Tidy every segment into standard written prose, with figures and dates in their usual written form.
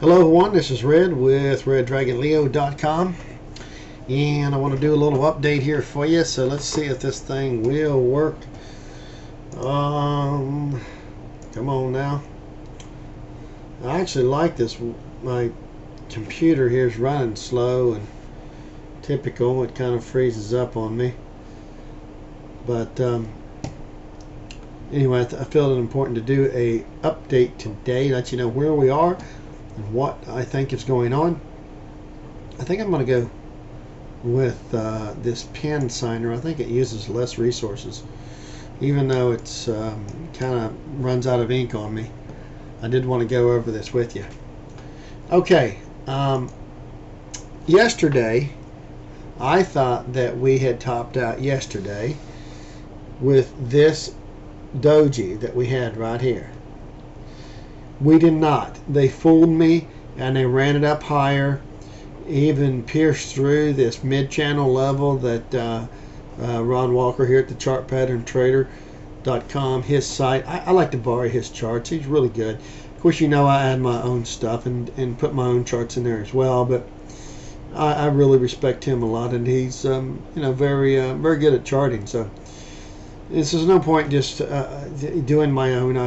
Hello everyone, this is Red with RedDragonLeo.com, and I want to do a little update here for you. So let's see if this thing will work. Come on now. I actually like this. My computer here is running slow and typical. It kind of freezes up on me. But anyway, I feel it important to do a update today, let you know where we are and what I think is going on. I think I'm going to go with this pen signer. I think it uses less resources, even though it's kind of runs out of ink on me. I did want to go over this with you. Okay, yesterday I thought that we had topped out yesterday with this doji that we had right here. We did not. They fooled me and they ran it up higher, even pierced through this mid-channel level that Ron Walker here at the chartpatterntrader.com, his site. I like to borrow his charts. He's really good. Of course, you know I add my own stuff and put my own charts in there as well, but I really respect him a lot, and he's very good at charting. So this is no point just doing my own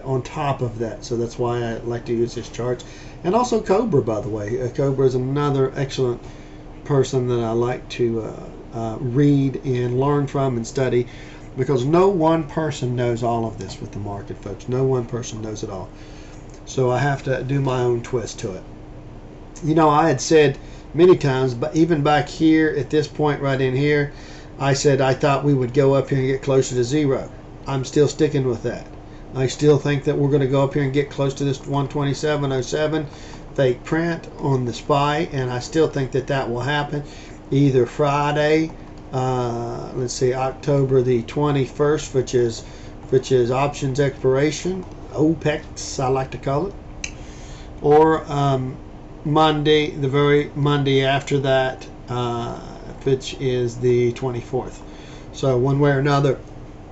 on top of that. So that's why I like to use his charts. And also Cobra, by the way. Cobra is another excellent person that I like to read and learn from and study, because no one person knows all of this with the market, folks. No one person knows it all. So I have to do my own twist to it. You know, I had said many times, but even back here at this point right in here, I said I thought we would go up here and get closer to zero. I'm still sticking with that. I still think that we're going to go up here and get close to this 127.07 fake print on the SPY, and I still think that that will happen either Friday, let's see, October the 21st, which is options expiration, OPEX I like to call it, or Monday, the very Monday after that, which is the 24th. So one way or another,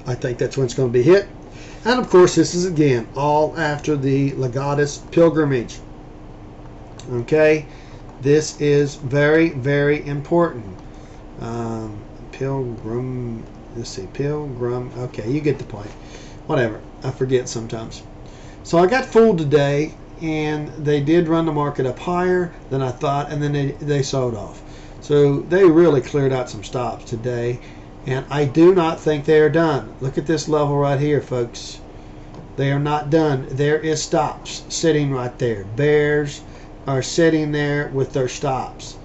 I think that's when it's going to be hit. And of course, this is again all after the Legatus pilgrimage. Okay, this is very, very important. Pilgrim, let's see, pilgrim. Okay, you get the point. Whatever, I forget sometimes. So I got fooled today, and they did run the market up higher than I thought, and then they sold off. So they really cleared out some stops today, and I do not think they are done. Look at this level right here, folks. They are not done. There is stops sitting right there. Bears are sitting there with their stops.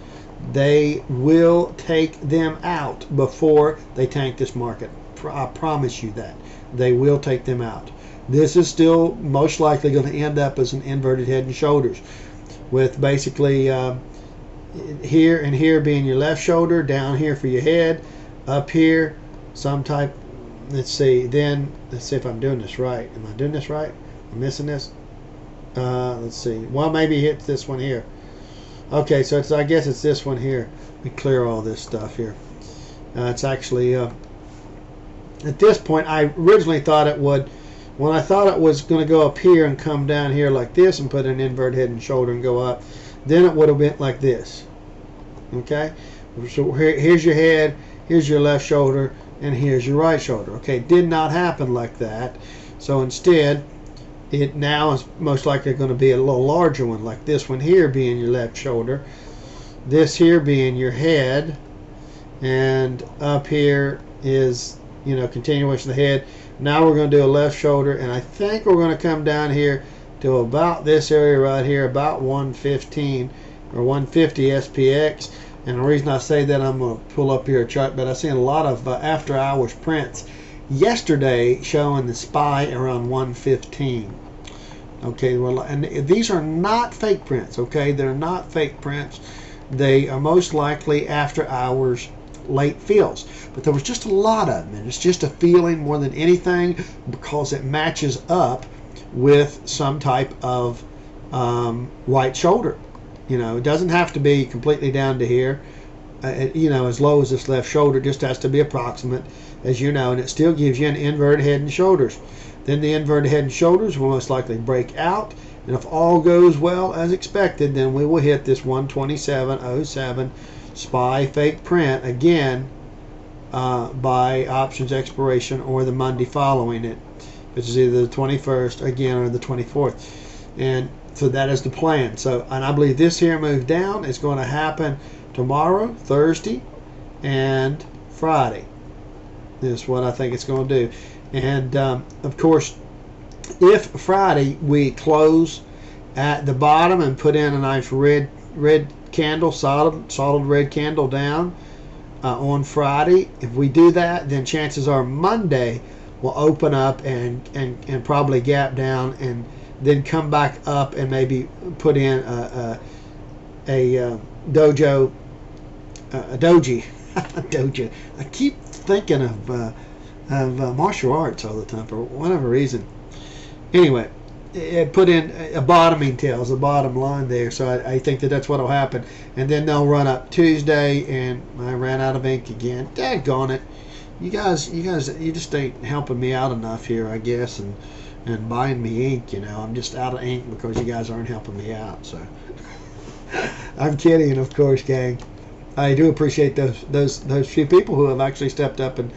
They will take them out before they tank this market. I promise you that. They will take them out. This is still most likely going to end up as an inverted head and shoulders, with basically here and here being your left shoulder, down here for your head, up here some type. Let's see, then let's see if I'm doing this right. Am I doing this right? I'm missing this. Let's see, well, maybe hit this one here. Okay, so I guess it's this one here. We clear all this stuff here. It's actually at this point, I originally thought it would, when I thought it was going to go up here and come down here like this and put an inverted head and shoulder and go up, then it would have been like this. Okay, so here's your head, here's your left shoulder, and here's your right shoulder. Okay, did not happen like that. So instead, it now is most likely going to be a little larger one, like this one here being your left shoulder, this here being your head, and up here is, you know, continuation of the head. Now we're going to do a left shoulder, and I think we're going to come down here to about this area right here, about 115 or 150 SPX. And the reason I say that, I'm going to pull up here a chart, but I've seen a lot of after hours prints yesterday showing the SPY around 115. Okay, well, and these are not fake prints. Okay, they're not fake prints. They are most likely after hours late fills, but there was just a lot of them, and it's just a feeling more than anything, because it matches up with some type of right shoulder. You know, it doesn't have to be completely down to here, you know, as low as this left shoulder. Just has to be approximate, as you know, and it still gives you an inverted head and shoulders. Then the inverted head and shoulders will most likely break out And if all goes well as expected, then we will hit this 127.07 SPY fake print again by options expiration or the Monday following it, which is either the 21st again or the 24th. And so that is the plan. So, and I believe this here move down is going to happen tomorrow, Thursday, and Friday. This is what I think it's going to do. And of course, if Friday we close at the bottom and put in a nice red candle, solid red candle down on Friday, if we do that, then chances are Monday will open up and probably gap down and then come back up and maybe put in a doji. Doji. I keep thinking of martial arts all the time for whatever reason. Anyway, it put in a bottoming tails, a bottom line there. So I think that's what will happen. And then they'll run up Tuesday, and I ran out of ink again. Daggone it. You guys, you just ain't helping me out enough here, I guess, and buying me ink. You know, I'm just out of ink because you guys aren't helping me out. So I'm kidding, of course, gang. I do appreciate those few people who have actually stepped up and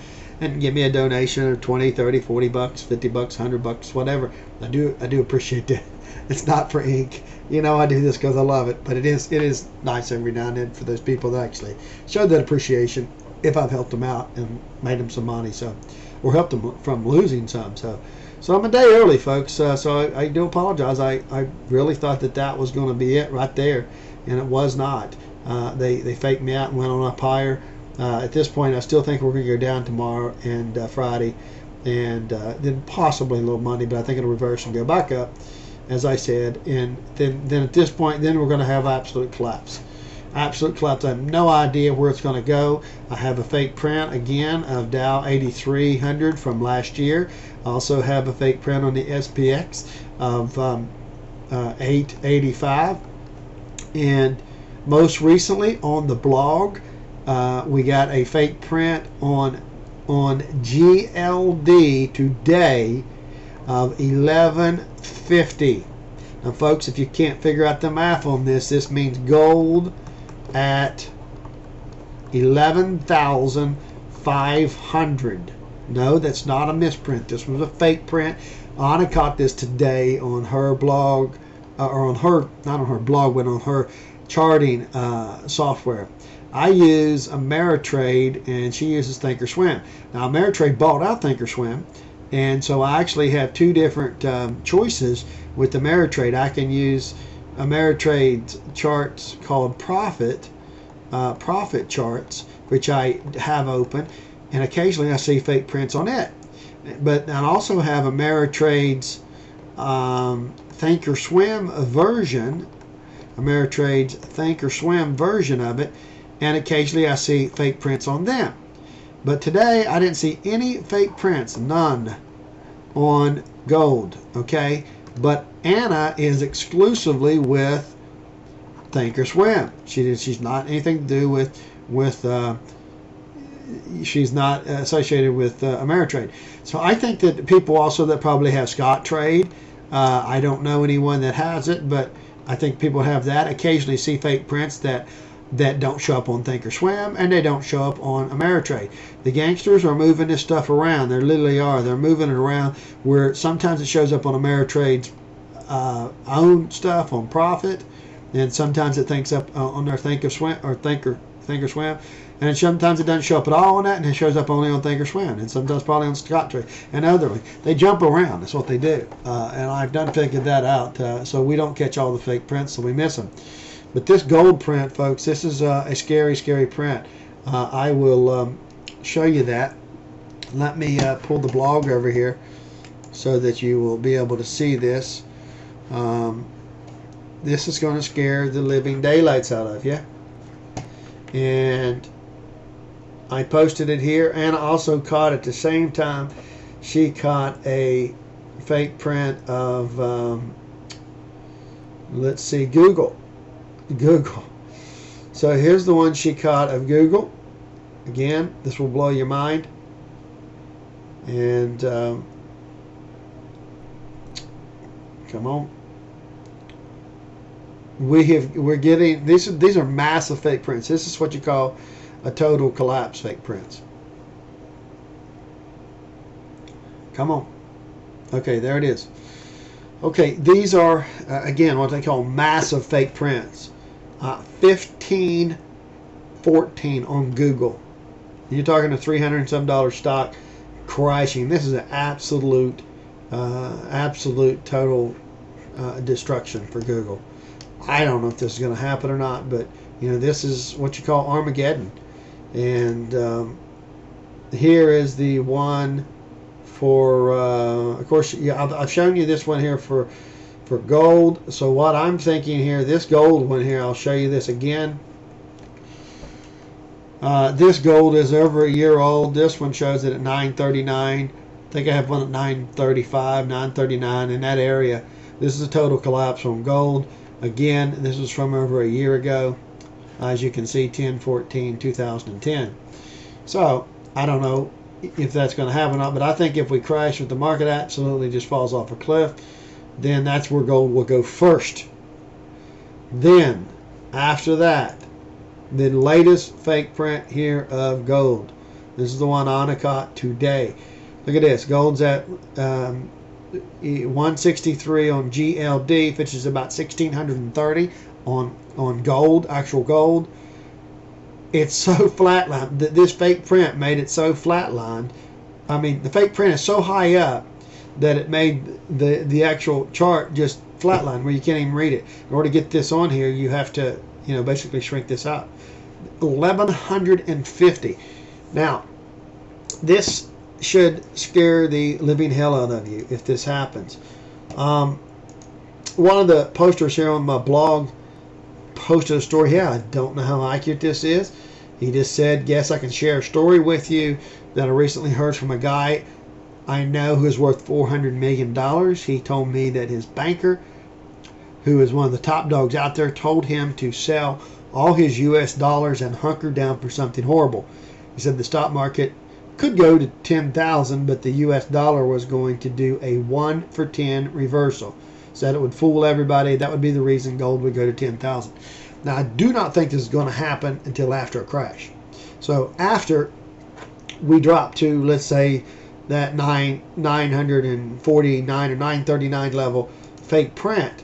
give me a donation of 20, 30, 40 bucks, 50 bucks, 100 bucks, whatever. I do appreciate that. It's not for ink. You know, I do this because I love it, but it is nice every now and then for those people that actually show that appreciation if I've helped them out and made them some money, so, or helped them from losing some. So I'm a day early, folks. So I do apologize. I really thought that was going to be it right there, and it was not. They faked me out and went on up higher. At this point, I still think we're going to go down tomorrow and Friday, and then possibly a little Monday, but I think it'll reverse and go back up, as I said. And then at this point, then we're going to have absolute collapse. Absolute collapse. I have no idea where it's going to go. I have a fake print again of Dow 8300 from last year. I also have a fake print on the SPX of 885. And most recently on the blog, we got a fake print on GLD today of 1150. Now, folks, if you can't figure out the math on this, this means gold at 11,500. No, that's not a misprint. This was a fake print. Anna caught this today on her blog, or on her, not on her blog, but on her charting software. I use Ameritrade, and she uses Thinkorswim. Now, Ameritrade bought out Thinkorswim, and so I actually have two different choices with Ameritrade. I can use Ameritrade's charts called profit charts, which I have open, and occasionally I see fake prints on it. But I also have Ameritrade's Thinkorswim version, Ameritrade's Thinkorswim version of it, and occasionally I see fake prints on them. But today I didn't see any fake prints, none, on gold, okay? But Anna is exclusively with Thinkorswim. She's not anything to do with she's not associated with Ameritrade. So I think that people also that probably have Scottrade, I don't know anyone that has it, but I think people have that. Occasionally see fake prints that don't show up on Thinkorswim, and they don't show up on Ameritrade. The gangsters are moving this stuff around. They literally are. They're moving it around where sometimes it shows up on Ameritrade's own stuff on profit, and sometimes it thinks up on their Thinkorswim or Thinkorswim, and sometimes it doesn't show up at all on that, and it shows up only on Thinkorswim, and sometimes probably on Scottrade and other ones. They jump around. That's what they do, and I've done figured that out. So we don't catch all the fake prints, so we miss them. But this gold print, folks, this is a scary, scary print. I will show you that. Let me pull the blog over here so that you will be able to see this. This is going to scare the living daylights out of you. And I posted it here, and I also caught at the same time, she caught a fake print of, let's see, Google. So here's the one she caught of Google. Again, this will blow your mind. And come on. we're getting these are massive fake prints. This is what you call a total collapse fake prints. Come on. Okay, there it is. Okay, these are again what they call massive fake prints. 1514 on Google. You're talking a $300 and some stock crashing. This is an absolute total destruction for Google. I don't know if this is going to happen or not, but you know, this is what you call Armageddon. And here is the one for of course, yeah, I've shown you this one here for gold. So what I'm thinking here, this gold one here, I'll show you this again. This gold is over a year old. This one shows it at 939. I think I have one at 935, 939 in that area. This is a total collapse on gold. Again, this was from over a year ago. As you can see, 10/14/2010. So I don't know if that's going to happen or not, but I think if we crash, if the market absolutely just falls off a cliff, then that's where gold will go first. Then after that, the latest fake print here of gold. This is the one I caught today. Look at this. Gold's at 163 on GLD, which is about 1630 on gold, actual gold. It's so flatlined. This fake print made it so flatlined. I mean, the fake print is so high up that it made the actual chart just flatline where you can't even read it. In order to get this on here, you have to, you know, basically shrink this up. 1150. Now, this should scare the living hell out of you if this happens. One of the posters here on my blog posted a story here. I don't know how accurate this is. He just said, yes, I can share a story with you that I recently heard from a guy I know who is worth $400 million. He told me that his banker, who is one of the top dogs out there, told him to sell all his US dollars and hunker down for something horrible. He said the stock market could go to 10,000, but the US dollar was going to do a 1-for-10 reversal. Said it would fool everybody. That would be the reason gold would go to 10,000. Now, I do not think this is going to happen until after a crash. So after we drop to, let's say, that 949 or 939 level fake print,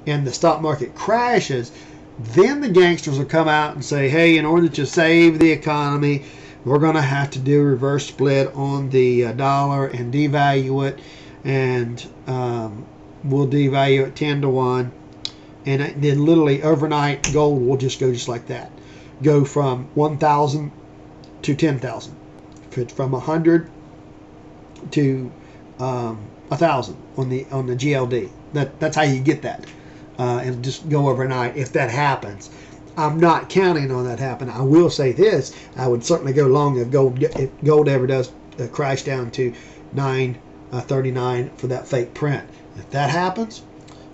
and the stock market crashes, then the gangsters will come out and say, hey, in order to save the economy, we're going to have to do a reverse split on the dollar and devalue it, and we'll devalue it 10-to-1, and then literally overnight gold will just go just like that, go from 1,000 to 10,000, from 100 to 1,000 on the GLD. That's how you get that, and just go overnight if that happens. I'm not counting on that happening. I will say this: I would certainly go long if gold ever does crash down to 939 for that fake print. If that happens,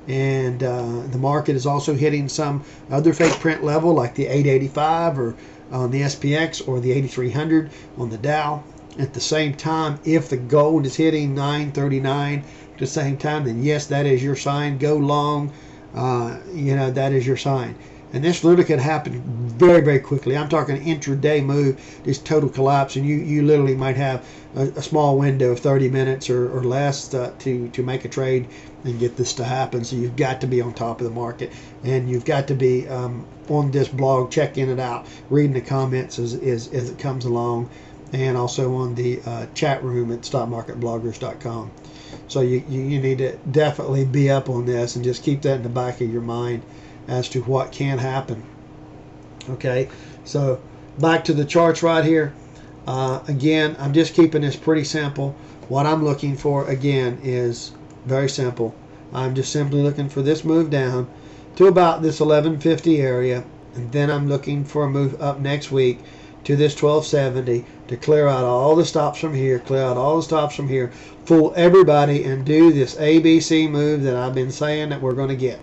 and the market is also hitting some other fake print level like the 885 or on the SPX or the 8300 on the Dow at the same time, if the gold is hitting 939 at the same time, then yes, that is your sign. Go long. You know, that is your sign. And this literally could happen very, very quickly. I'm talking intraday move, this total collapse, and you literally might have a small window of 30 minutes or less to make a trade and get this to happen. So you've got to be on top of the market, and you've got to be on this blog, checking it out, reading the comments as it comes along, and also on the chat room at stockmarketbloggers.com. So you need to definitely be up on this and just keep that in the back of your mind as to what can happen. Okay, so back to the charts right here. Again, I'm just keeping this pretty simple. What I'm looking for, again, is very simple. I'm just simply looking for this move down to about this 1150 area, and then I'm looking for a move up next week to this 1270 to clear out all the stops from here, clear out all the stops from here, fool everybody, and do this ABC move that I've been saying that we're going to get.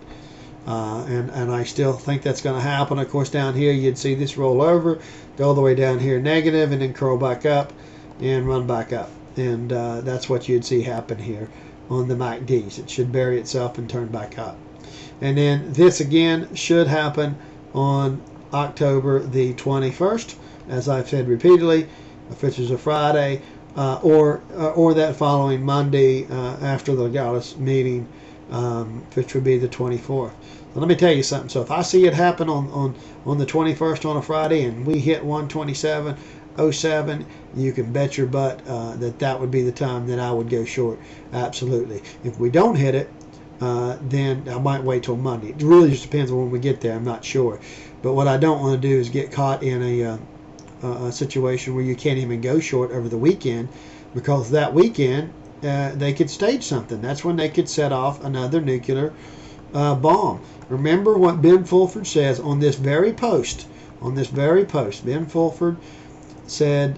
And I still think that's going to happen. Of course, down here you'd see this roll over, go all the way down here negative, and then curl back up and run back up. And that's what you'd see happen here on the MACDs. It should bury itself and turn back up. And then this again should happen on October the 21st, as I've said repeatedly, which is a Friday, or that following Monday after the Gaudius meeting, which would be the 24th. So let me tell you something. So if I see it happen on the 21st on a Friday and we hit 127.07, you can bet your butt that would be the time that I would go short. Absolutely. If we don't hit it, then I might wait till Monday. It really just depends on when we get there. I'm not sure. But what I don't want to do is get caught in a situation where you can't even go short over the weekend, because that weekend they could stage something. That's when they could set off another nuclear bomb. Remember what Ben Fulford says on this very post. Ben Fulford said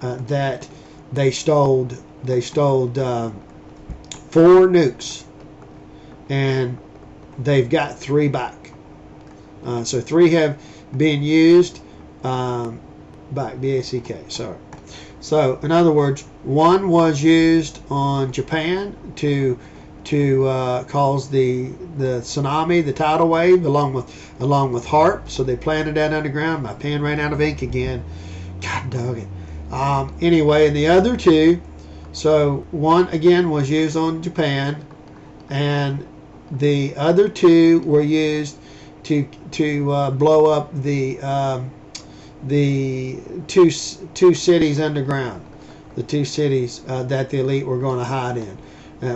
that they stole 4 nukes, and they've got 3 back. So 3 have been used back, B-A-C-K, sorry. So in other words, 1 was used on Japan to cause the tsunami, the tidal wave, along with HARP. So they planted that underground. My pen ran out of ink again. God dog it. Anyway, and the other 2, so 1 again was used on Japan, and the other 2 were used to blow up the 2 cities underground, the 2 cities that the elite were going to hide in.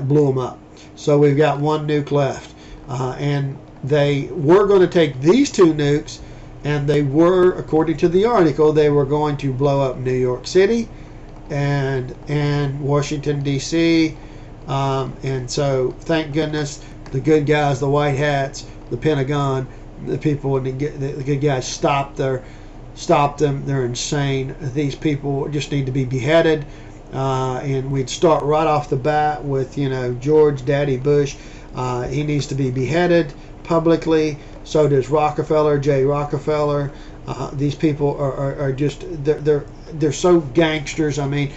Blew them up. So we've got 1 nuke left, and they were going to take these 2 nukes, and they were, according to the article, they were going to blow up New York City and Washington D.C. And so thank goodness the good guys, the white hats, the Pentagon, the people, the good guys stopped them. They're insane. These people just need to be beheaded. And we'd start right off the bat with, George Daddy Bush. He needs to be beheaded publicly. So does Rockefeller, J. Rockefeller. These people are just, they're so gangsters. I mean,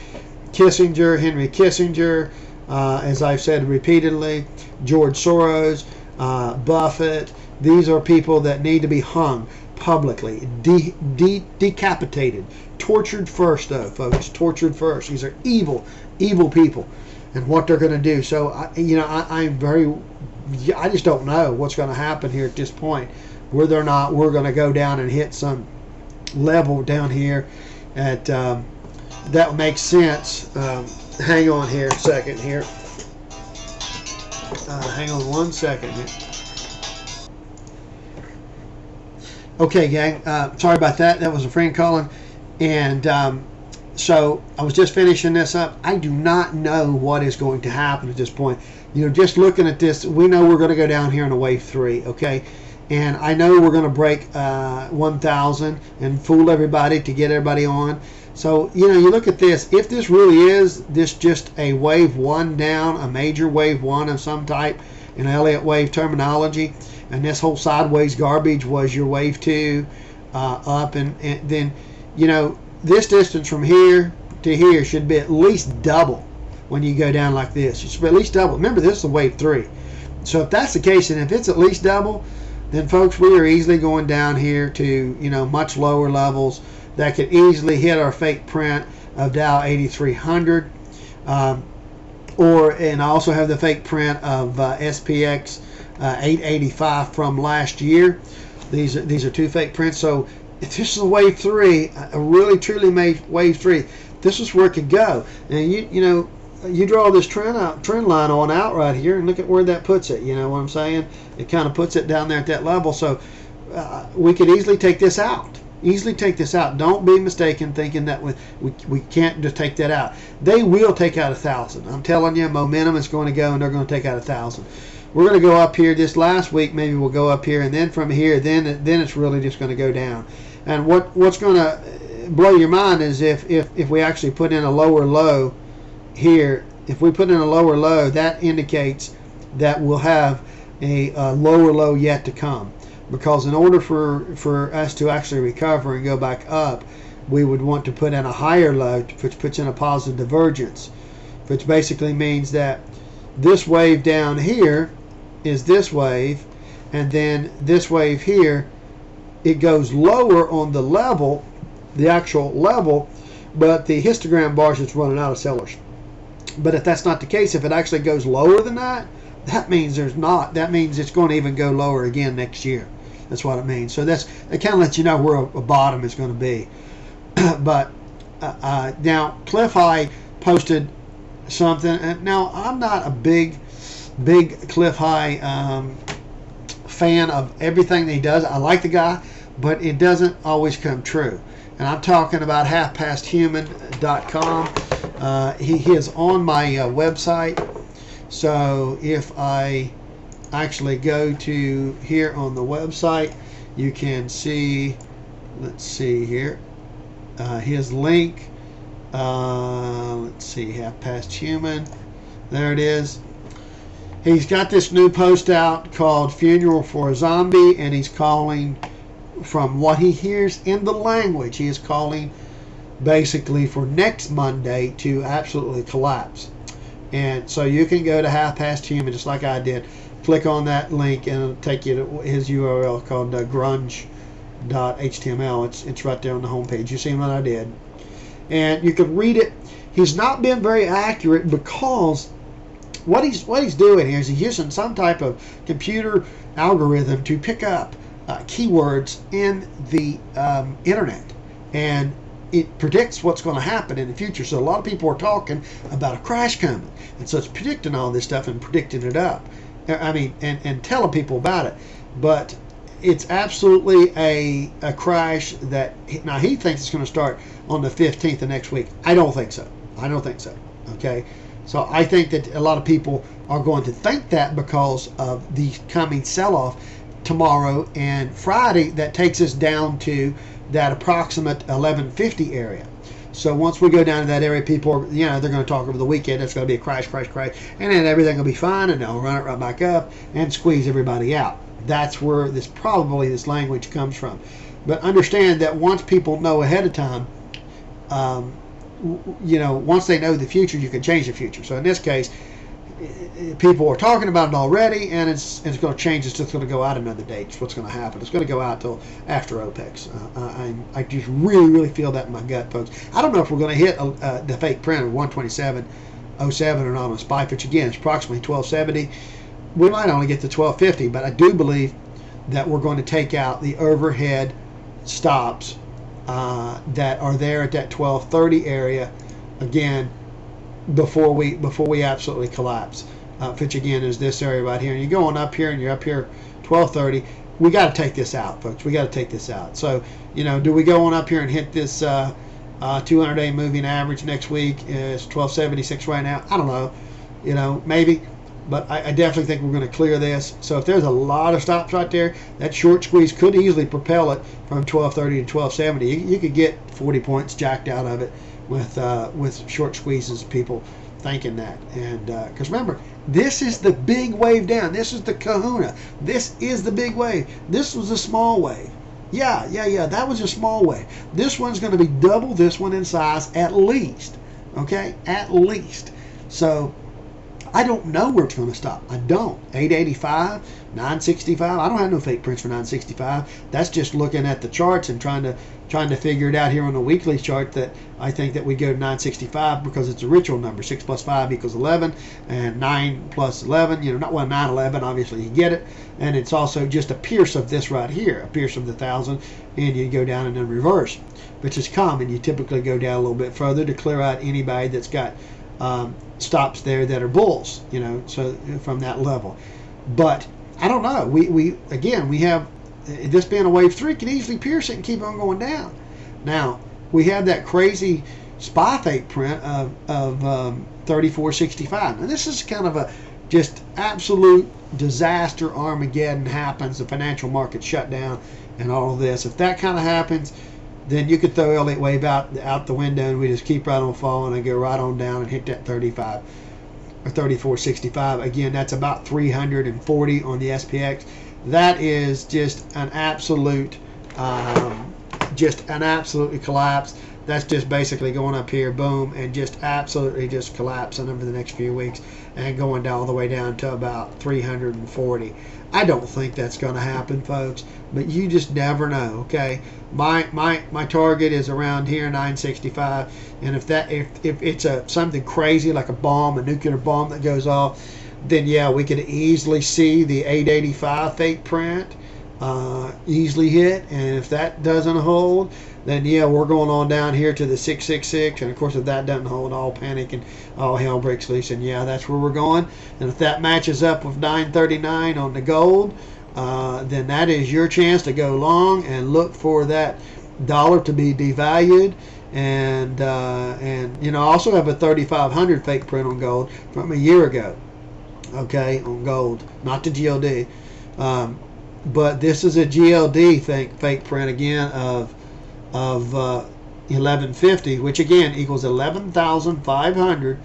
Kissinger, Henry Kissinger, as I've said repeatedly, George Soros, Buffett. These are people that need to be hung publicly, decapitated, tortured first, though, folks. Tortured first. These are evil people, and what they're going to do. So, I just don't know what's going to happen here at this point, whether or not we're going to go down and hit some level down here at that makes sense. Hang on here a second here. Hang on 1 second here. Okay, gang. Sorry about that. That was a friend calling. And so I was just finishing this up. I do not know what is going to happen at this point. Just looking at this, we know we're going to go down here in a wave 3, okay? And I know we're going to break 1,000 and fool everybody to get everybody on. So, you look at this. If this really is just a wave 1 down, a major wave 1 of some type in Elliott wave terminology, and this whole sideways garbage was your wave 2 up, and then, this distance from here to here should be at least double when you go down like this. It should be at least double. Remember, this is a wave 3. So if that's the case, and if it's at least double, then, folks, we are easily going down here to, much lower levels that could easily hit our fake print of Dow 8300, and I also have the fake print of SPX 885 from last year. These are 2 fake prints. So if this is a wave 3, a really truly made wave 3, this is where it could go. And you draw this trend line on out right here, and look at where that puts it. You know what I'm saying? It kind of puts it down there at that level. So we could easily take this out. Don't be mistaken thinking that we can't just take that out. They will take out 1,000. I'm telling you, momentum is going to go, and they're going to take out 1,000. We're going to go up here this last week. Maybe we'll go up here, and then from here, then it's really just going to go down. And what's going to blow your mind is if we actually put in a lower low here. If we put in a lower low, that indicates that we'll have a lower low yet to come. Because in order for us to actually recover and go back up, we would want to put in a higher low, which puts in a positive divergence, which basically means that this wave down here is this wave, and then this wave here, it goes lower on the level, the actual level, but the histogram bars is running out of sellers. But if that's not the case, if it actually goes lower than that, that means there's not. That means it's going to even go lower again next year. That's what it means. So it kind of lets you know where a bottom is going to be. But now Cliff High posted something. And now I'm not a big Cliff High fan of everything that he does. I like the guy, but it doesn't always come true. And I'm talking about halfpasthuman.com. He is on my website. So if I actually go to here on the website, you can see, let's see here, his link. Let's see, Half Past Human. There it is. He's got this new post out called Funeral for a Zombie, and he's calling, from what he hears in the language, he is calling basically for next Monday to absolutely collapse. And so you can go to Half Past Human just like I did. Click on that link and it'll take you to his URL called grunge.html. It's right there on the homepage. You see what I did. And you can read it. He's not been very accurate because what he's doing here is he's using some type of computer algorithm to pick up keywords in the internet, and it predicts what's going to happen in the future. So a lot of people are talking about a crash coming, and so it's predicting all this stuff and predicting it up. I mean, and telling people about it. But it's absolutely a crash that now he thinks it's going to start on the 15th of next week. I don't think so. I don't think so. Okay. So I think that a lot of people are going to think that because of the coming sell-off tomorrow and Friday that takes us down to that approximate 1150 area. So once we go down to that area, people are, they're going to talk over the weekend. It's going to be a crash, and then everything will be fine, and they'll run it right back up and squeeze everybody out. That's where this language comes from. But understand that once people know ahead of time, once they know the future, you can change the future. So in this case, people are talking about it already, and it's going to change. It's just going to go out another date. It's what's going to happen. It's going to go out till after OPEX. I just really feel that in my gut, folks. I don't know if we're going to hit the fake print of 127.07 or not on SPY, which again is approximately 1270. We might only get to 1250, but I do believe that we're going to take out the overhead stops that are there at that 1230 area again before we absolutely collapse, which again is this area right here. And you're going up here, and you're up here 1230. We got to take this out, folks. We got to take this out. So do we go on up here and hit this 200-day moving average next week? It's 1276 right now. I don't know, maybe. But I definitely think we're going to clear this. So if there's a lot of stops right there, that short squeeze could easily propel it from 1230 to 1270. You could get 40 points jacked out of it with short squeezes, people thinking that. And because remember, this is the big wave down. This is the kahuna. This is the big wave. This was a small wave. Yeah, that was a small wave. This one's going to be double this one in size at least. Okay, at least. So I don't know where it's going to stop. I don't. 885, 965. I don't have no fake prints for 965. That's just looking at the charts and trying to figure it out here on the weekly chart, that I think that we go to 965 because it's a ritual number. 6 plus 5 equals 11, and 9 plus 11, 911, obviously you get it. And it's also just a pierce of this right here, a pierce of the 1,000, and you go down and then reverse, which is common. You typically go down a little bit further to clear out anybody that's got stops there that are bulls, so from that level. But I don't know. We have this being a wave 3 can easily pierce it and keep on going down. Now we have that crazy SPY fake print of 3465. Now this is kind of a just absolute disaster. Armageddon happens. The financial market shut down and all of this. If that kind of happens, then you could throw Elliott wave out the window, and we just keep right on falling and go right on down and hit that 35 or 3465. Again, that's about 340 on the SPX. That is just an absolute, absolutely collapse. That's just basically going up here, boom, and just absolutely just collapsing over the next few weeks and going down all the way down to about 340. I don't think that's going to happen, folks, but you just never know. Okay, my target is around here, 965, and if it's something crazy like a nuclear bomb that goes off, then yeah, we could easily see the 885 fake print easily hit, and if that doesn't hold, then yeah, we're going on down here to the 666, and of course if that doesn't hold, all panic and all hell breaks loose, and yeah, that's where we're going. And if that matches up with 939 on the gold, then that is your chance to go long and look for that dollar to be devalued. And you know, I also have a 3500 fake print on gold from a year ago, okay, on gold, not the GLD, but this is a GLD fake print again of 1150, which again equals 11,500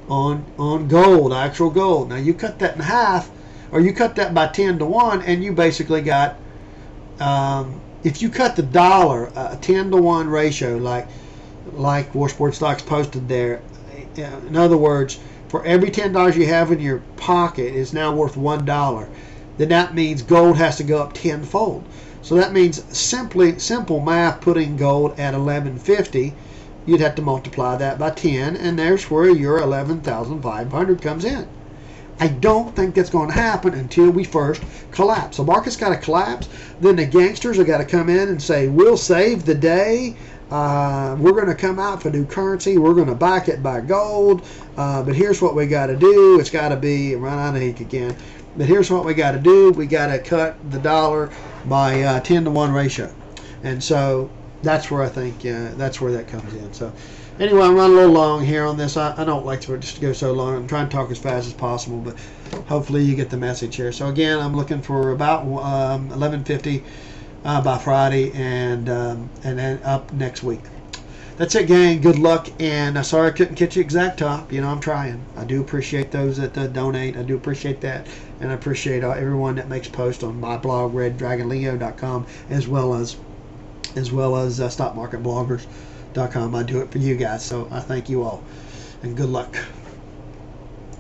on gold, actual gold. Now you cut that in half, or you cut that by 10 to 1, and you basically got, if you cut the dollar a 10 to 1 ratio, like Warsport Stocks posted there, in other words, for every $10 you have in your pocket is now worth $1, then that means gold has to go up tenfold. So that means simple math, putting gold at 1150, you'd have to multiply that by 10, and there's where your 11,500 comes in. I don't think that's going to happen until we first collapse. The market's got to collapse, then the gangsters have got to come in and say, we'll save the day. We're going to come out for new currency. We're going to back it by gold. But here's what we got to do. It's got to be, run out of ink again. But here's what we got to do. We got to cut the dollar by 10 to 1 ratio. And so that's where I think that's where that comes in. So anyway, I'm running a little long here on this. I don't like to just go so long. I'm trying to talk as fast as possible, but hopefully you get the message here. So again, I'm looking for about 1150 by Friday, and then up next week. That's it, gang. Good luck, and sorry I couldn't catch the exact top. You know, I'm trying. I do appreciate those that donate. I do appreciate that, and I appreciate everyone that makes posts on my blog, reddragonleo.com, as well as stockmarketbloggers.com. I do it for you guys, so I thank you all, and good luck.